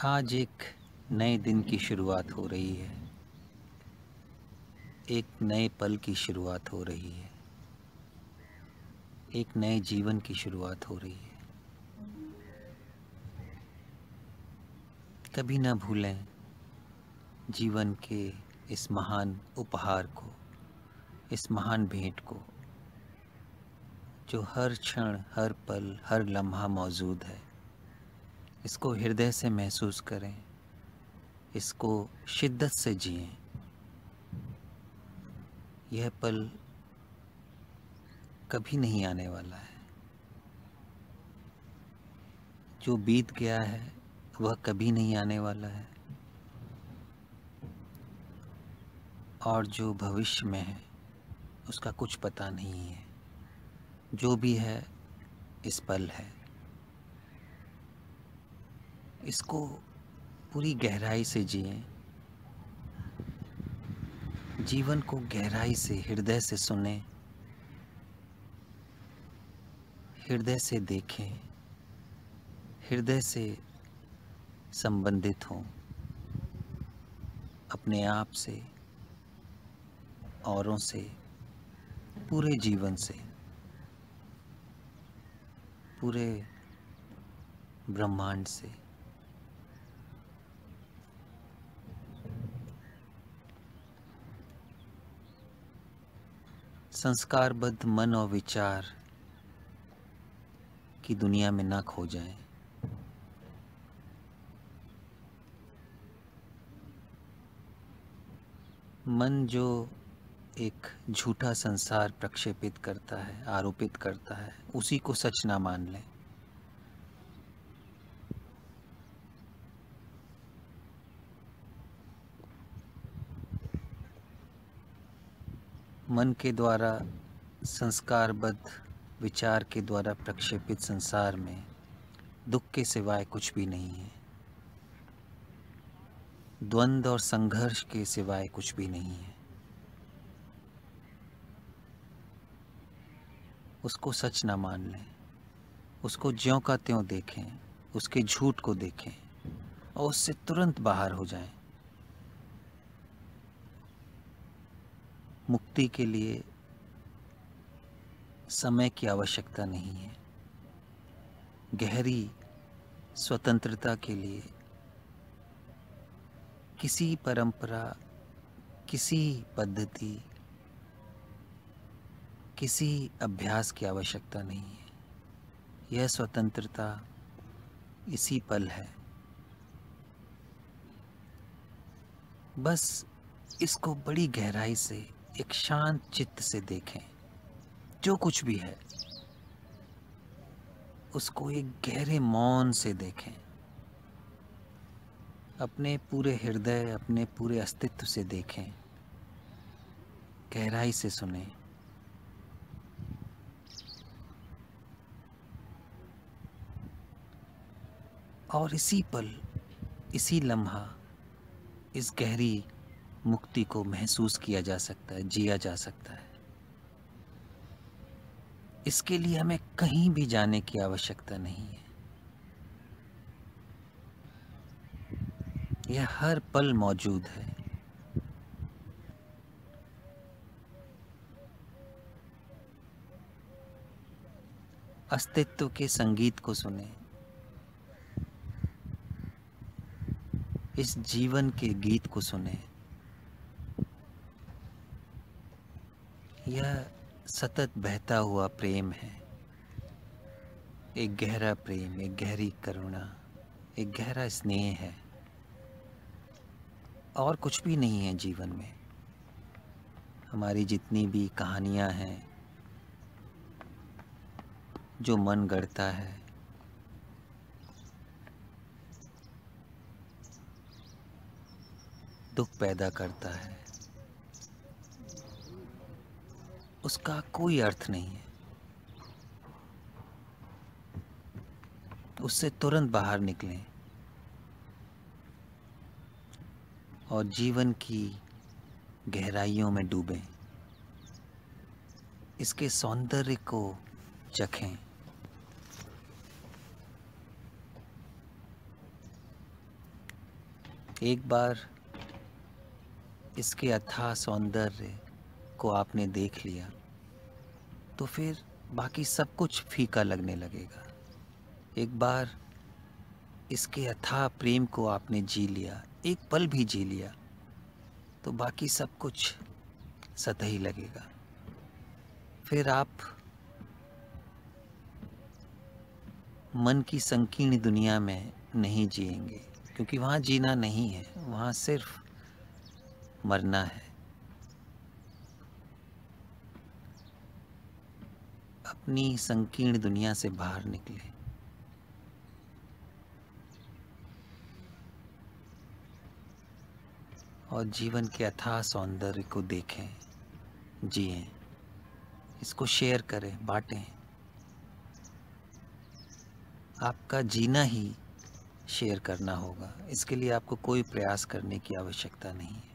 आज एक नए दिन की शुरुआत हो रही है। एक नए पल की शुरुआत हो रही है। एक नए जीवन की शुरुआत हो रही है। कभी ना भूलें जीवन के इस महान उपहार को, इस महान भेंट को, जो हर क्षण, हर पल, हर लम्हा मौजूद है। इसको हृदय से महसूस करें, इसको शिद्दत से जिएं। यह पल कभी नहीं आने वाला है। जो बीत गया है वह कभी नहीं आने वाला है, और जो भविष्य में है उसका कुछ पता नहीं है। जो भी है इस पल है। इसको पूरी गहराई से जिएं। जीवन को गहराई से, हृदय से सुनें, हृदय से देखें, हृदय से संबंधित हों अपने आप से, औरों से, पूरे जीवन से, पूरे ब्रह्मांड से। संस्कारबद्ध मन और विचार की दुनिया में ना खो जाएं। मन जो एक झूठा संसार प्रक्षेपित करता है, आरोपित करता है, उसी को सच ना मान लें। मन के द्वारा, संस्कारबद्ध विचार के द्वारा प्रक्षेपित संसार में दुख के सिवाय कुछ भी नहीं है। द्वंद्व और संघर्ष के सिवाय कुछ भी नहीं है। उसको सच ना मान लें, उसको ज्यों का त्यों देखें, उसके झूठ को देखें और उससे तुरंत बाहर हो जाएं। मुक्ति के लिए समय की आवश्यकता नहीं है। गहरी स्वतंत्रता के लिए किसी परंपरा, किसी पद्धति, किसी अभ्यास की आवश्यकता नहीं है। यह स्वतंत्रता इसी पल है। बस इसको बड़ी गहराई से, एक शांत चित्त से देखें। जो कुछ भी है उसको एक गहरे मौन से देखें। अपने पूरे हृदय, अपने पूरे अस्तित्व से देखें। गहराई से सुनें। और इसी पल, इसी लम्हा, इस गहरी मुक्ति को महसूस किया जा सकता है, जिया जा सकता है। इसके लिए हमें कहीं भी जाने की आवश्यकता नहीं है। यह हर पल मौजूद है। अस्तित्व के संगीत को सुने। इस जीवन के गीत को सुने। यह सतत बहता हुआ प्रेम है। एक गहरा प्रेम, एक गहरी करुणा, एक गहरा स्नेह है। और कुछ भी नहीं है जीवन में। हमारी जितनी भी कहानियां हैं जो मन गढ़ता है, दुख पैदा करता है, उसका कोई अर्थ नहीं है। उससे तुरंत बाहर निकलें और जीवन की गहराइयों में डूबें। इसके सौंदर्य को चखें। एक बार इसके अथाह सौंदर्य को आपने देख लिया तो फिर बाकी सब कुछ फीका लगने लगेगा। एक बार इसके अथाह प्रेम को आपने जी लिया, एक पल भी जी लिया, तो बाकी सब कुछ सतही लगेगा। फिर आप मन की संकीर्ण दुनिया में नहीं जिएंगे, क्योंकि वहाँ जीना नहीं है, वहाँ सिर्फ मरना है। अपनी संकीर्ण दुनिया से बाहर निकले और जीवन के अथाह सौंदर्य को देखें, जिएं, इसको शेयर करें, बांटें। आपका जीना ही शेयर करना होगा, इसके लिए आपको कोई प्रयास करने की आवश्यकता नहीं है।